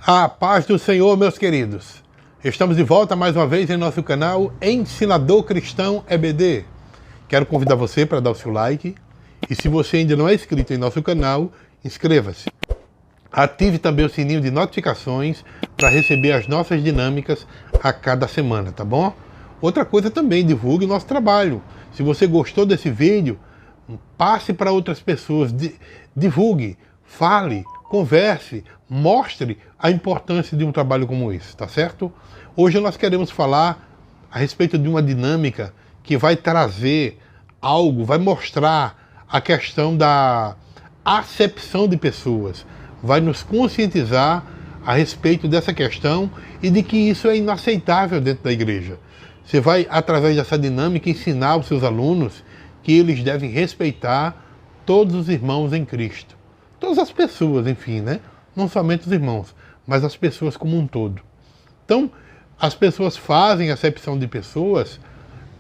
A paz do Senhor, meus queridos. Estamos de volta mais uma vez em nosso canal Ensinador Cristão EBD. Quero convidar você para dar o seu like. E se você ainda não é inscrito em nosso canal, inscreva-se. Ative também o sininho de notificações para receber as nossas dinâmicas a cada semana, tá bom? Outra coisa também, divulgue o nosso trabalho. Se você gostou desse vídeo, passe para outras pessoas, divulgue, fale, converse, mostre a importância de um trabalho como esse, tá certo? Hoje nós queremos falar a respeito de uma dinâmica que vai trazer algo, vai mostrar a questão da acepção de pessoas, vai nos conscientizar a respeito dessa questão e de que isso é inaceitável dentro da igreja. Você vai, através dessa dinâmica, ensinar aos seus alunos que eles devem respeitar todos os irmãos em Cristo. Todas as pessoas, enfim, né? Não somente os irmãos, mas as pessoas como um todo. Então, as pessoas fazem acepção de pessoas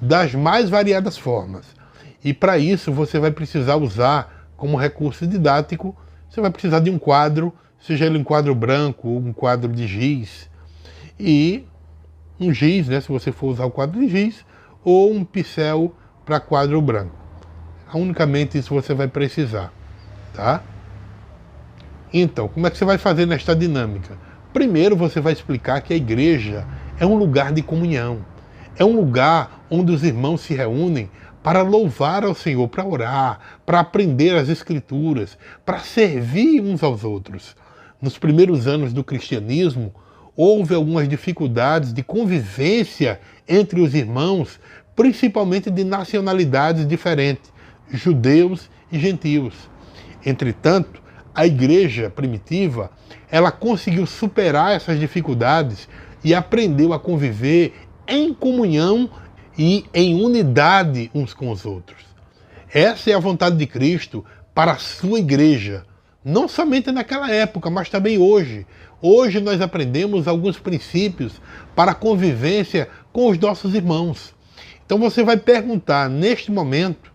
das mais variadas formas. E para isso você vai precisar usar como recurso didático, você vai precisar de um quadro, seja ele um quadro branco ou um quadro de giz. E um giz, né, se você for usar o quadro de giz, ou um pincel para quadro branco. Unicamente isso você vai precisar, tá? Então, como é que você vai fazer nesta dinâmica? Primeiro você vai explicar que a igreja é um lugar de comunhão. É um lugar onde os irmãos se reúnem para louvar ao Senhor, para orar, para aprender as Escrituras, para servir uns aos outros. Nos primeiros anos do cristianismo, houve algumas dificuldades de convivência entre os irmãos, principalmente de nacionalidades diferentes, judeus e gentios. Entretanto, a igreja primitiva, ela conseguiu superar essas dificuldades e aprendeu a conviver em comunhão e em unidade uns com os outros. Essa é a vontade de Cristo para a sua igreja, não somente naquela época, mas também hoje. Hoje nós aprendemos alguns princípios para a convivência com os nossos irmãos. Então você vai perguntar neste momento,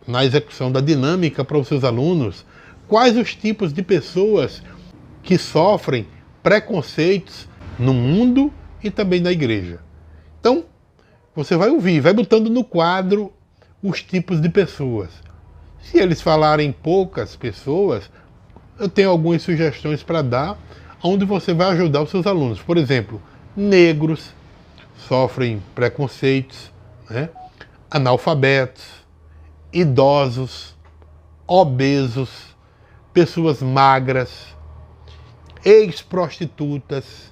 na execução da dinâmica para os seus alunos, quais os tipos de pessoas que sofrem preconceitos no mundo e também na igreja. Então, você vai ouvir, vai botando no quadro os tipos de pessoas. Se eles falarem poucas pessoas, eu tenho algumas sugestões para dar, onde você vai ajudar os seus alunos. Por exemplo, negros sofrem preconceitos, né? Analfabetos, idosos, obesos, pessoas magras, ex-prostitutas,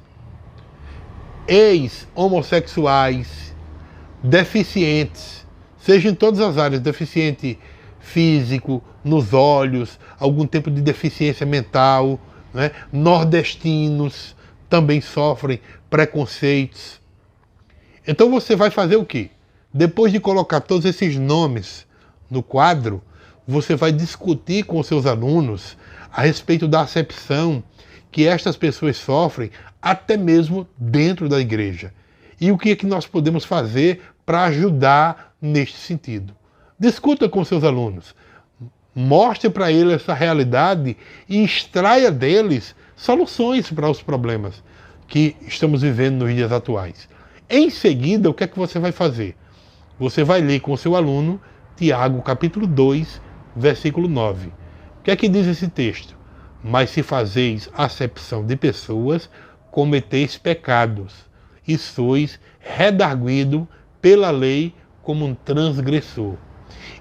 ex-homossexuais, deficientes, seja em todas as áreas, deficiente físico, nos olhos, algum tipo de deficiência mental, né? Nordestinos também sofrem preconceitos. Então você vai fazer o quê? Depois de colocar todos esses nomes no quadro, você vai discutir com os seus alunos a respeito da acepção que estas pessoas sofrem até mesmo dentro da igreja. E o que é que nós podemos fazer para ajudar neste sentido. Discuta com seus alunos. Mostre para eles essa realidade e extraia deles soluções para os problemas que estamos vivendo nos dias atuais. Em seguida, o que é que você vai fazer? Você vai ler com o seu aluno Tiago capítulo 2, versículo 9. O que é que diz esse texto? Mas se fazeis acepção de pessoas, cometeis pecados, e sois redarguido pela lei como um transgressor.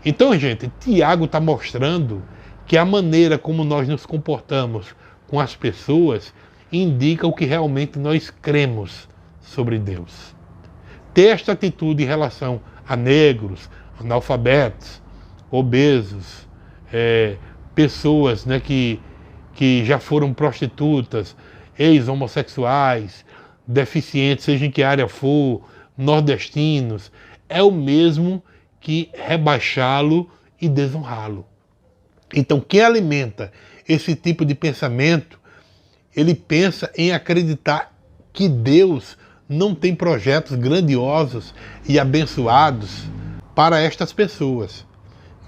Então, gente, Tiago está mostrando que a maneira como nós nos comportamos com as pessoas indica o que realmente nós cremos sobre Deus. Ter esta atitude em relação a negros, analfabetos, obesos, pessoas, né, que já foram prostitutas, ex-homossexuais, deficientes, seja em que área for, nordestinos, é o mesmo que rebaixá-lo e desonrá-lo. Então, quem alimenta esse tipo de pensamento, ele pensa em acreditar que Deus não tem projetos grandiosos e abençoados para estas pessoas.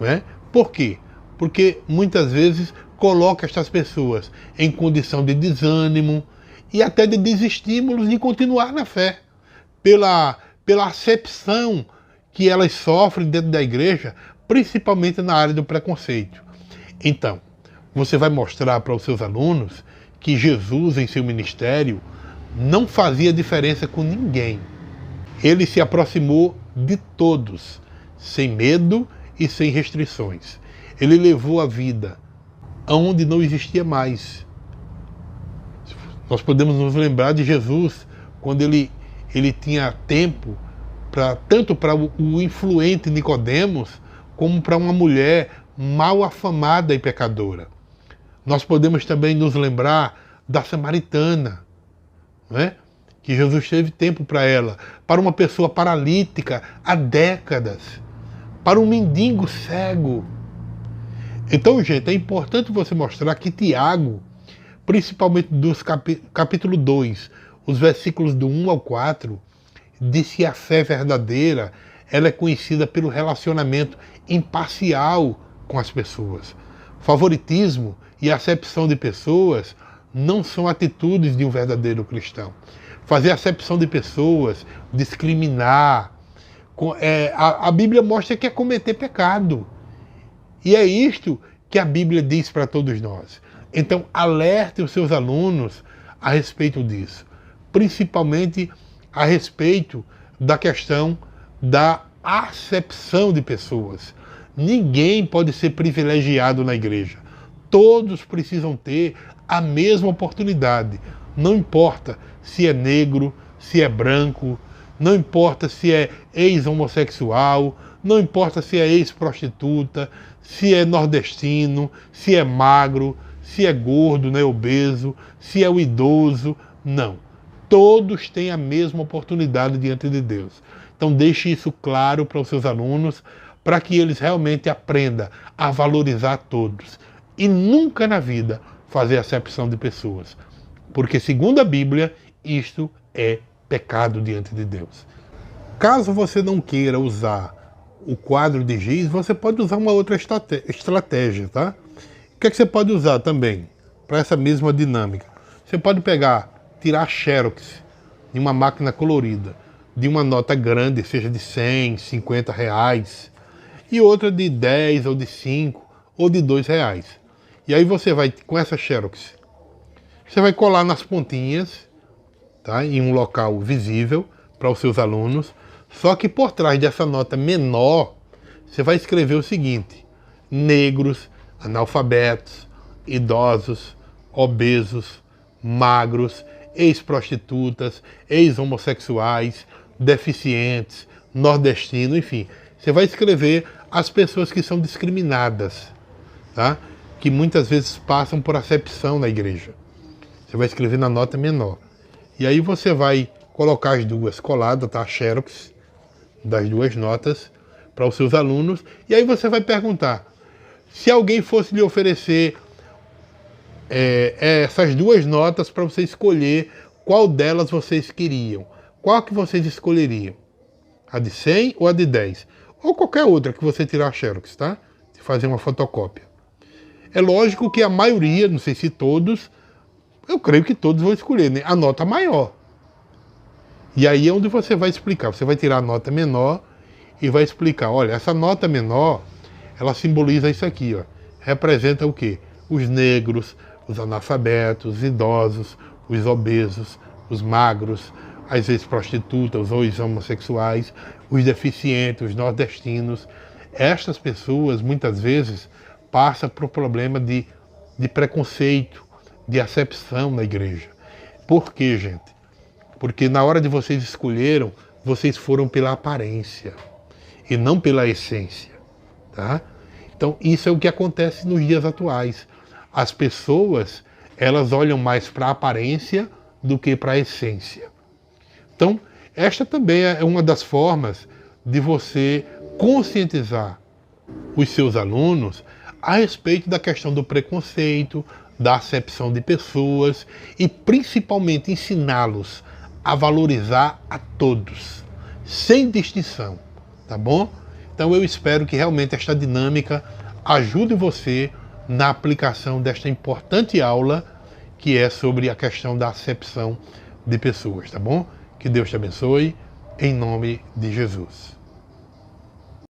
Não é? Por quê? Porque muitas vezes coloca estas pessoas em condição de desânimo e até de desestímulos de continuar na fé, pela acepção que elas sofrem dentro da igreja, principalmente na área do preconceito. Então, você vai mostrar para os seus alunos que Jesus, em seu ministério, não fazia diferença com ninguém. Ele se aproximou de todos, sem medo e sem restrições. Ele levou a vida aonde não existia mais. Nós podemos nos lembrar de Jesus quando ele tinha tempo tanto para o influente Nicodemos como para uma mulher mal afamada e pecadora. Nós podemos também nos lembrar da samaritana, né? Que Jesus teve tempo para ela, para uma pessoa paralítica há décadas, para um mendigo cego. Então, gente, é importante você mostrar que Tiago, principalmente dos capítulo 2, os versículos do 1 ao 4, diz que a fé verdadeira ela é conhecida pelo relacionamento imparcial com as pessoas. Favoritismo e acepção de pessoas não são atitudes de um verdadeiro cristão. Fazer acepção de pessoas, discriminar, a Bíblia mostra que é cometer pecado. E é isto que a Bíblia diz para todos nós. Então, alerte os seus alunos a respeito disso. Principalmente a respeito da questão da acepção de pessoas. Ninguém pode ser privilegiado na igreja. Todos precisam ter a mesma oportunidade. Não importa se é negro, se é branco, não importa se é ex-homossexual, não importa se é ex-prostituta, se é nordestino, se é magro, se é gordo, né, obeso, se é o idoso. Não. Todos têm a mesma oportunidade diante de Deus. Então deixe isso claro para os seus alunos, para que eles realmente aprendam a valorizar todos. E nunca na vida fazer acepção de pessoas. Porque, segundo a Bíblia, isto é pecado diante de Deus. Caso você não queira usar o quadro de giz, você pode usar uma outra estratégia, tá? O que é que você pode usar também para essa mesma dinâmica? Você pode tirar xerox de uma máquina colorida, de uma nota grande, seja de 100, 50 reais, e outra de 10 ou de 5 ou de 2 reais. E aí você vai, com essa xerox, você vai colar nas pontinhas, tá? Em um local visível para os seus alunos, só que por trás dessa nota menor, você vai escrever o seguinte: negros, analfabetos, idosos, obesos, magros, ex-prostitutas, ex-homossexuais, deficientes, nordestinos, enfim. Você vai escrever as pessoas que são discriminadas, tá? Que muitas vezes passam por acepção na igreja. Você vai escrever na nota menor. E aí você vai colocar as duas coladas, tá? A xerox das duas notas para os seus alunos. E aí você vai perguntar: se alguém fosse lhe oferecer essas duas notas para você escolher qual delas vocês queriam, qual que vocês escolheriam? A de 100 ou a de 10? Ou qualquer outra que você tirar a xerox, tá? De fazer uma fotocópia. É lógico que a maioria, não sei se todos, eu creio que todos vão escolher, né, a nota maior. E aí é onde você vai explicar. Você vai tirar a nota menor e vai explicar: olha, essa nota menor, ela simboliza isso aqui, ó. Representa o quê? Os negros, os analfabetos, os idosos, os obesos, os magros, as ex-prostitutas, os homossexuais, os deficientes, os nordestinos. Estas pessoas, muitas vezes, passam por problema de preconceito, de acepção na igreja. Por quê, gente? Porque na hora de vocês escolheram, vocês foram pela aparência e não pela essência, tá? Então, isso é o que acontece nos dias atuais. As pessoas, elas olham mais para a aparência do que para a essência. Então, esta também é uma das formas de você conscientizar os seus alunos a respeito da questão do preconceito, da acepção de pessoas e principalmente ensiná-los a valorizar a todos, sem distinção, tá bom? Então eu espero que realmente esta dinâmica ajude você na aplicação desta importante aula que é sobre a questão da acepção de pessoas, tá bom? Que Deus te abençoe, em nome de Jesus.